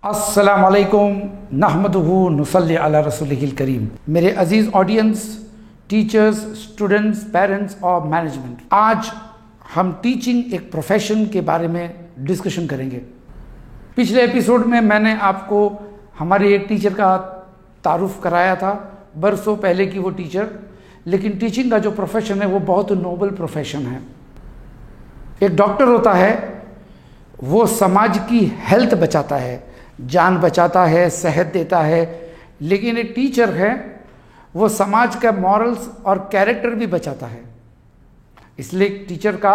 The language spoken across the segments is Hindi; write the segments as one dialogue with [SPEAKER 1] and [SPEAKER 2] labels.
[SPEAKER 1] अस्सलामुअलैकुम नहमदुहु नुसल्ली अला रसूलिहिल करीम। मेरे अजीज़ ऑडियंस, टीचर्स, स्टूडेंट्स, पेरेंट्स और मैनेजमेंट, आज हम टीचिंग एक प्रोफेशन के बारे में डिस्कशन करेंगे। पिछले एपिसोड में मैंने आपको हमारे एक टीचर का तारुफ कराया था, बरसों पहले की वो टीचर। लेकिन टीचिंग का जो प्रोफेशन है वो बहुत नोबल प्रोफेशन है। एक डॉक्टर होता है, वो समाज की हेल्थ बचाता है, जान बचाता है, सेहत देता है। लेकिन एक टीचर है, वो समाज का मॉरल्स और कैरेक्टर भी बचाता है। इसलिए टीचर का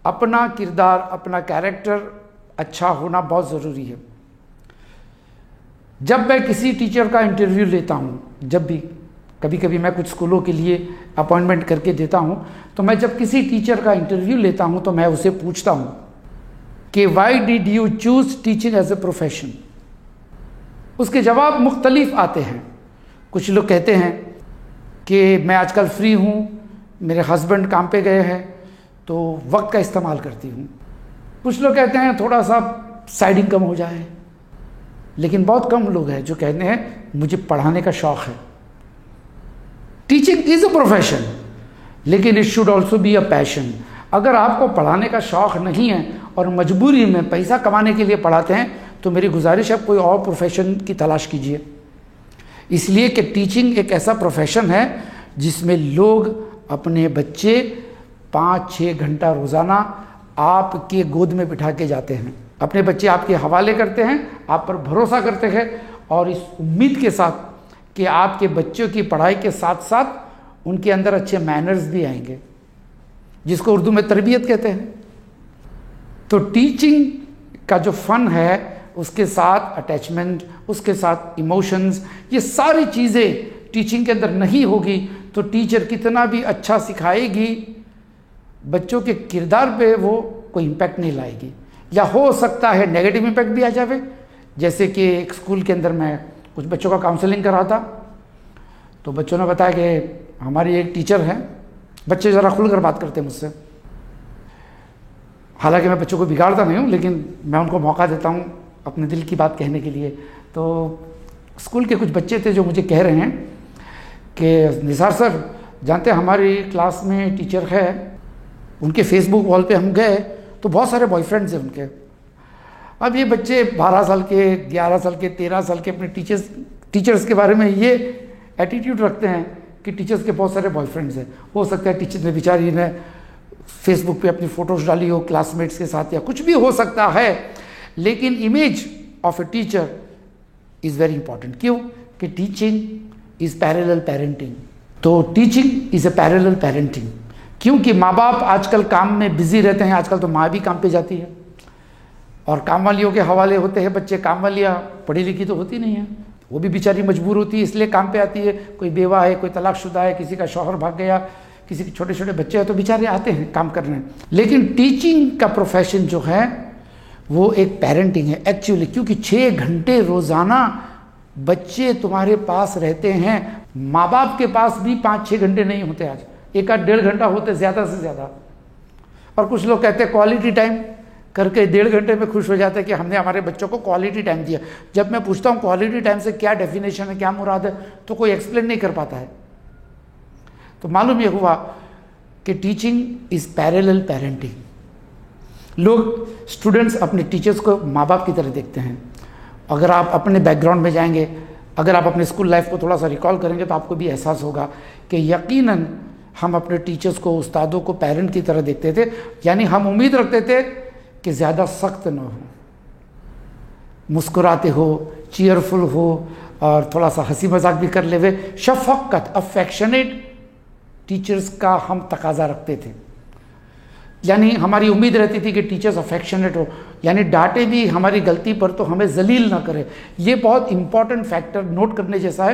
[SPEAKER 1] अपना किरदार, अपना कैरेक्टर अच्छा होना बहुत ज़रूरी है। जब मैं किसी टीचर का इंटरव्यू लेता हूँ, जब भी कभी कभी मैं कुछ स्कूलों के लिए अपॉइंटमेंट करके देता हूँ, तो मैं जब किसी टीचर का इंटरव्यू लेता हूँ तो मैं उसे पूछता हूँ कि why did you choose teaching as a profession. उसके जवाब मुख्तलिफ आते हैं। कुछ लोग कहते हैं कि मैं आजकल फ्री हूँ, मेरे हस्बैंड काम पे गए हैं तो वक्त का इस्तेमाल करती हूँ। कुछ लोग कहते हैं थोड़ा सा साइड इनकम हो जाए। लेकिन बहुत कम लोग हैं जो कहते हैं मुझे पढ़ाने का शौक़ है। टीचिंग इज़ अ प्रोफेशन, लेकिन it should also be a passion. अगर आपको पढ़ाने का शौक़ नहीं है और मजबूरी में पैसा कमाने के लिए पढ़ाते हैं तो मेरी गुजारिश है कोई और प्रोफेशन की तलाश कीजिए। इसलिए कि टीचिंग एक ऐसा प्रोफेशन है जिसमें लोग अपने बच्चे 5-6 घंटा रोज़ाना आपके गोद में बिठा के जाते हैं। अपने बच्चे आपके हवाले करते हैं, आप पर भरोसा करते हैं और इस उम्मीद के साथ कि आपके बच्चों की पढ़ाई के साथ साथ उनके अंदर अच्छे मैनर्स भी आएंगे, जिसको उर्दू में तरबियत कहते हैं। तो टीचिंग का जो फ़न है उसके साथ अटैचमेंट, उसके साथ इमोशंस, ये सारी चीज़ें टीचिंग के अंदर नहीं होगी तो टीचर कितना भी अच्छा सिखाएगी, बच्चों के किरदार पे वो कोई इम्पैक्ट नहीं लाएगी। या हो सकता है नेगेटिव इम्पैक्ट भी आ जाए। जैसे कि एक स्कूल के अंदर मैं कुछ बच्चों का काउंसलिंग कर रहा था, तो बच्चों ने बताया कि हमारी एक टीचर है, बच्चे ज़रा खुलकर बात करते हैं मुझसे। हालांकि मैं बच्चों को बिगाड़ता नहीं हूँ, लेकिन मैं उनको मौका देता हूँ अपने दिल की बात कहने के लिए। तो स्कूल के कुछ बच्चे थे जो मुझे कह रहे हैं कि निसार सर, जानते हैं हमारी क्लास में टीचर है, उनके फेसबुक वॉल पे हम गए तो बहुत सारे बॉयफ्रेंड्स हैं उनके। अब ये बच्चे 12 साल के, 11 साल के, 13 साल के अपने टीचर्स के बारे में ये एटीट्यूड रखते हैं कि टीचर्स के बहुत सारे बॉयफ्रेंड्स हैं। हो सकता है टीचर ने बेचारी ने फेसबुक पे अपनी फ़ोटोज़ डाली हो क्लासमेट्स के साथ, या कुछ भी हो सकता है। लेकिन image of a teacher is very important. क्यों? कि टीचिंग इज़ पैरेलल पेरेंटिंग। तो teaching is a parallel parenting, क्योंकि माँ बाप आजकल काम में बिजी रहते हैं। आजकल तो माँ भी काम पे जाती है और काम वालियों के हवाले होते हैं बच्चे। काम वालियाँ पढ़ी लिखी तो होती नहीं है, वो भी बेचारी मजबूर होती है, इसलिए काम पे आती है। कोई बेवा है, कोई तलाकशुदा है, किसी का शौहर भाग गया, किसी के छोटे छोटे बच्चे हैं, तो बेचारे आते हैं काम करने। लेकिन टीचिंग का प्रोफेशन जो है वो एक पेरेंटिंग है एक्चुअली, क्योंकि 6 घंटे रोज़ाना बच्चे तुम्हारे पास रहते हैं। माँ बाप के पास भी 5-6 घंटे नहीं होते, आज 1-1.5 घंटा होते ज़्यादा से ज़्यादा। और कुछ लोग कहते हैं क्वालिटी टाइम करके 1.5 घंटे में खुश हो जाते हैं कि हमने हमारे बच्चों को क्वालिटी टाइम दिया। जब मैं पूछता हूँ क्वालिटी टाइम से क्या डेफिनेशन है, क्या मुराद है, तो कोई एक्सप्लेन नहीं कर पाता है। तो मालूम ये हुआ कि टीचिंग इज़ पैरेलल पेरेंटिंग। लोग, स्टूडेंट्स अपने टीचर्स को माँ बाप की तरह देखते हैं। अगर आप अपने बैकग्राउंड में जाएंगे, अगर आप अपने स्कूल लाइफ को थोड़ा सा रिकॉल करेंगे तो आपको भी एहसास होगा कि यकीनन हम अपने टीचर्स को, उस्तादों को पेरेंट की तरह देखते थे। यानी हम उम्मीद रखते थे कि ज़्यादा सख्त न हो, मुस्कुराते हो, चीयरफुल हो और थोड़ा सा हंसी मजाक भी कर लेवे। शफक़त, अफेक्शनेट टीचर्स का हम तकाजा रखते थे। यानी हमारी उम्मीद रहती थी कि टीचर्स अफेक्शनेट हो, यानी डांटे भी हमारी गलती पर तो हमें जलील ना करे। ये बहुत इंपॉर्टेंट फैक्टर नोट करने जैसा है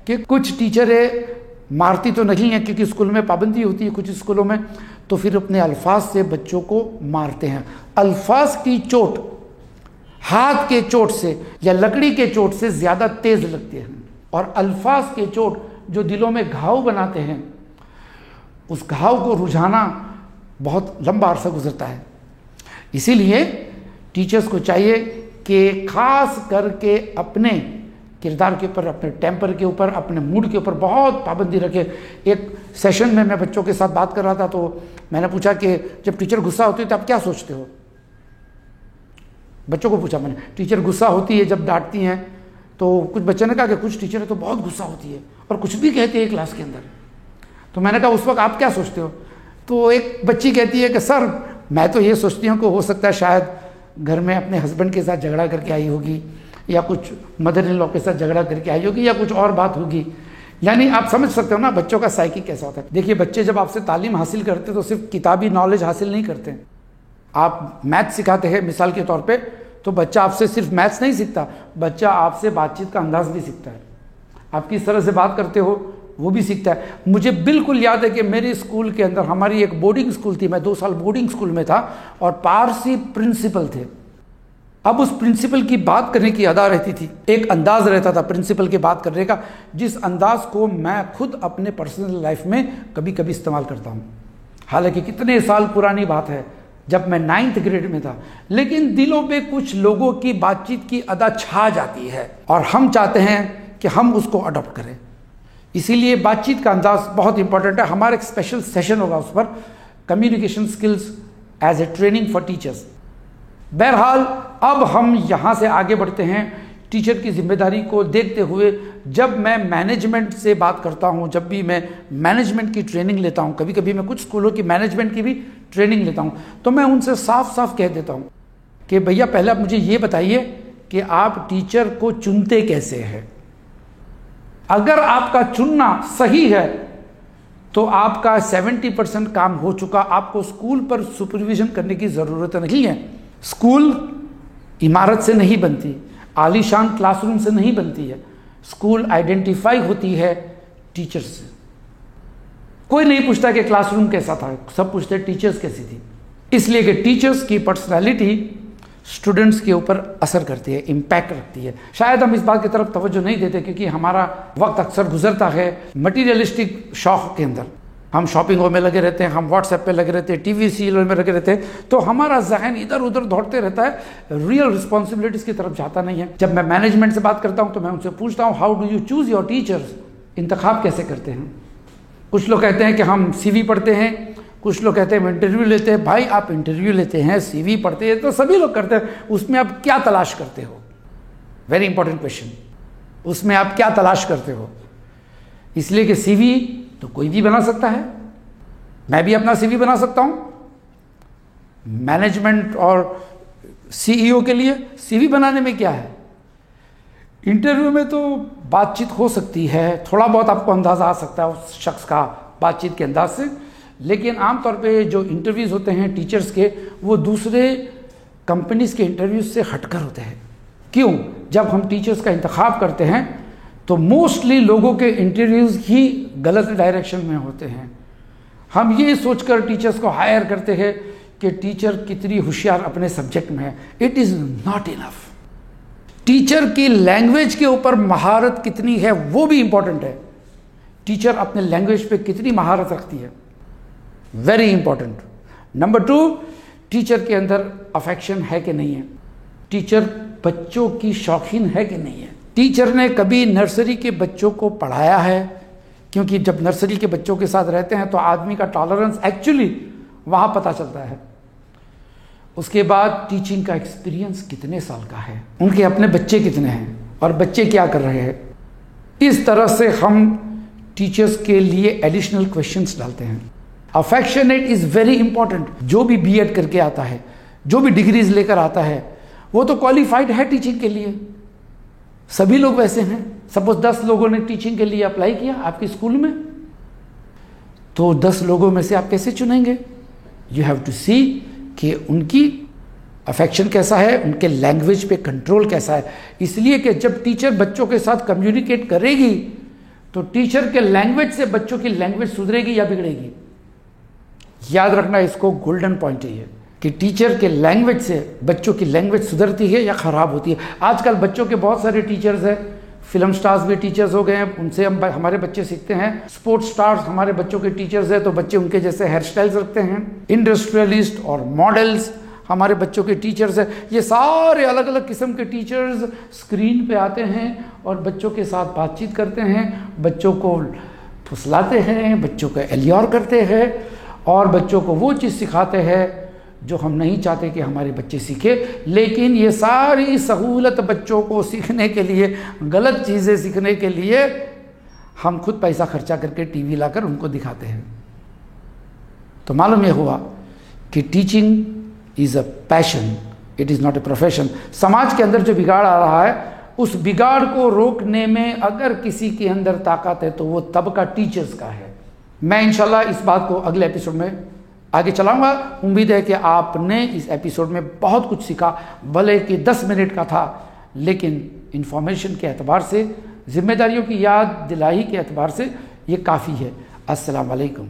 [SPEAKER 1] कि कुछ टीचरें मारती तो नहीं है, क्योंकि स्कूल में पाबंदी होती है कुछ स्कूलों में, तो फिर अपने अल्फाज से बच्चों को मारते हैं। अल्फाज की चोट हाथ के चोट से या लकड़ी के चोट से ज़्यादा तेज़ लगती है, और अल्फाज के चोट जो दिलों में घाव बनाते हैं, उस घाव को रुझाना बहुत लंबा अरसा गुजरता है। इसीलिए टीचर्स को चाहिए कि खास करके अपने किरदार के ऊपर, अपने टेम्पर के ऊपर, अपने मूड के ऊपर बहुत पाबंदी रखे। एक सेशन में मैं बच्चों के साथ बात कर रहा था तो मैंने पूछा कि जब टीचर गुस्सा होती है तो आप क्या सोचते हो? बच्चों को पूछा मैंने, टीचर गुस्सा होती है जब डांटती हैं, तो कुछ बच्चों ने कहा कि कुछ टीचर तो बहुत गुस्सा होती है और कुछ भी कहती है क्लास के अंदर। तो मैंने कहा उस वक्त आप क्या सोचते हो? तो एक बच्ची कहती है कि सर मैं तो ये सोचती हूँ कि हो सकता है शायद घर में अपने हस्बैंड के साथ झगड़ा करके आई होगी, या कुछ मदर इन लॉ के साथ झगड़ा करके आई होगी, या कुछ और बात होगी। यानी आप समझ सकते हो ना बच्चों का साइकी कैसा होता है। देखिए बच्चे जब आपसे तालीम हासिल करते तो सिर्फ किताबी नॉलेज हासिल नहीं करते। आप मैथ सिखाते हैं मिसाल के तौर पे, तो बच्चा आपसे सिर्फ मैथ्स नहीं सीखता, बच्चा आपसे बातचीत का अंदाज भी सीखता है। आप किस तरह से बात करते हो वो भी सीखता है। मुझे बिल्कुल याद है कि मेरे स्कूल के अंदर, हमारी एक बोर्डिंग स्कूल थी, मैं 2 साल बोर्डिंग स्कूल में था और पारसी प्रिंसिपल थे। अब उस प्रिंसिपल की बात करने की अदा रहती थी, एक अंदाज रहता था प्रिंसिपल की बात करने का, जिस अंदाज को मैं खुद अपने पर्सनल लाइफ में कभी कभी इस्तेमाल करता हूँ। हालांकि कितने साल पुरानी बात है, जब मैं 9th ग्रेड में था, लेकिन दिलों पे कुछ लोगों की बातचीत की अदा छा जाती है और हम चाहते हैं कि हम उसको अडॉप्ट करें। इसीलिए बातचीत का अंदाज बहुत इंपॉर्टेंट है। हमारा एक स्पेशल सेशन होगा उस पर, communication skills as a training for teachers. बहरहाल अब हम यहाँ से आगे बढ़ते हैं टीचर की जिम्मेदारी को देखते हुए। जब मैं मैनेजमेंट से बात करता हूँ, जब भी मैं मैनेजमेंट की ट्रेनिंग लेता हूँ, कभी कभी मैं कुछ स्कूलों की मैनेजमेंट की भी ट्रेनिंग लेता हूँ, तो मैं उनसे साफ साफ कह देता हूँ कि भैया पहले आप मुझे ये बताइए कि आप टीचर को चुनते कैसे हैं। अगर आपका चुनना सही है तो आपका 70% काम हो चुका। आपको स्कूल पर सुपरविजन करने की ज़रूरत नहीं है। स्कूल इमारत से नहीं बनती, आलीशान क्लासरूम से नहीं बनती है। स्कूल आइडेंटिफाई होती है टीचर से। कोई नहीं पूछता कि क्लासरूम कैसा था, सब पूछते टीचर्स कैसी थी। इसलिए कि टीचर्स की पर्सनालिटी स्टूडेंट्स के ऊपर असर करती है, इम्पैक्ट रखती है। शायद हम इस बात की तरफ तवज्जो नहीं देते क्योंकि हमारा वक्त अक्सर गुजरता है मटीरियलिस्टिक शौक के अंदर। हम शॉपिंगों में लगे रहते हैं, हम व्हाट्सएप पे लगे रहते हैं, टीवी सीरियल में लगे रहते हैं, तो हमारा जहन इधर उधर दौड़ते रहता है, रियल रिस्पॉन्सिबिलिटीज़ की तरफ जाता नहीं है। जब मैं मैनेजमेंट से बात करता हूँ तो मैं उनसे पूछता हूँ, how do you choose your teachers? इंतखाब कैसे करते हैं? कुछ लोग कहते हैं कि हम CV पढ़ते हैं, कुछ लोग कहते हैं हम इंटरव्यू लेते हैं। भाई आप इंटरव्यू लेते हैं, CV पढ़ते हैं, तो सभी लोग करते हैं। उसमें आप क्या तलाश करते हो? Very important question. उसमें आप क्या तलाश करते हो? इसलिए कि CV तो कोई भी बना सकता है, मैं भी अपना CV बना सकता हूं। मैनेजमेंट और CEO के लिए CV बनाने में क्या है? इंटरव्यू में तो बातचीत हो सकती है, थोड़ा बहुत आपको अंदाजा आ सकता है उस शख्स का बातचीत के अंदाज से, लेकिन आमतौर पे जो इंटरव्यूज़ होते हैं टीचर्स के, वो दूसरे कंपनीज के इंटरव्यूज से हटकर होते हैं। क्यों? जब हम टीचर्स का इंतखाब करते हैं तो मोस्टली लोगों के इंटरव्यूज़ ही गलत डायरेक्शन में होते हैं। हम ये सोचकर टीचर्स को हायर करते हैं कि टीचर कितनी होशियार अपने सब्जेक्ट में है। It is not enough. Teacher की लैंग्वेज के ऊपर महारत कितनी है वो भी इंपॉर्टेंट है। टीचर अपने लैंग्वेज पे कितनी महारत रखती है, वेरी इंपॉर्टेंट। नंबर 2, टीचर के अंदर अफेक्शन है कि नहीं है। टीचर बच्चों की शौकीन है कि नहीं है। टीचर ने कभी नर्सरी के बच्चों को पढ़ाया है? क्योंकि जब नर्सरी के बच्चों के साथ रहते हैं तो आदमी का टॉलरेंस एक्चुअली वहाँ पता चलता है। उसके बाद टीचिंग का एक्सपीरियंस कितने साल का है, उनके अपने बच्चे कितने हैं और बच्चे क्या कर रहे हैं। इस तरह से हम टीचर्स के लिए एडिशनल क्वेश्चंस डालते हैं। Affectionate is very important. जो भी B.Ed करके आता है, जो भी डिग्रीज लेकर आता है, वो तो क्वालिफाइड है टीचिंग के लिए। सभी लोग वैसे हैं। सपोज 10 लोगों ने टीचिंग के लिए अप्लाई किया आपके स्कूल में, तो 10 लोगों में से आप कैसे चुनेंगे? यू हैव टू सी कि उनकी अफेक्शन कैसा है, उनके लैंग्वेज पे कंट्रोल कैसा है। इसलिए कि जब टीचर बच्चों के साथ कम्युनिकेट करेगी तो टीचर के लैंग्वेज से बच्चों की लैंग्वेज सुधरेगी या बिगड़ेगी। याद रखना, इसको गोल्डन पॉइंट है ये कि टीचर के लैंग्वेज से बच्चों की लैंग्वेज सुधरती है या ख़राब होती है। आजकल बच्चों के बहुत सारे टीचर्स हैं, फिल्म स्टार्स भी टीचर्स हो गए हैं, उनसे हमारे बच्चे सीखते हैं। स्पोर्ट्स स्टार्स हमारे बच्चों के टीचर्स हैं तो बच्चे उनके जैसे हेयर स्टाइल्स रखते हैं। इंडस्ट्रियलिस्ट और मॉडल्स हमारे बच्चों के टीचर्स हैं, ये सारे अलग अलग किस्म के टीचर्स स्क्रीन पे आते हैं और बच्चों के साथ बातचीत करते हैं, बच्चों को फुसलाते हैं, बच्चों को एलियोर करते हैं और बच्चों को वो चीज़ सिखाते हैं जो हम नहीं चाहते कि हमारे बच्चे सीखे। लेकिन ये सारी सहूलत बच्चों को सीखने के लिए, गलत चीज़ें सीखने के लिए हम खुद पैसा खर्चा करके टीवी लाकर उनको दिखाते हैं। तो मालूम यह हुआ कि teaching is a passion, it is not a profession. समाज के अंदर जो बिगाड़ आ रहा है, उस बिगाड़ को रोकने में अगर किसी के अंदर ताकत है तो वो तबका टीचर्स का है। मैं इंशाल्लाह इस बात को अगले एपिसोड में आगे चलाऊंगा। उम्मीद है कि आपने इस एपिसोड में बहुत कुछ सीखा, भले कि 10 मिनट का था, लेकिन इंफॉर्मेशन के एतबार से, जिम्मेदारियों की याद दिलाई के एतबार से ये काफ़ी है। अस्सलाम वालेकुम।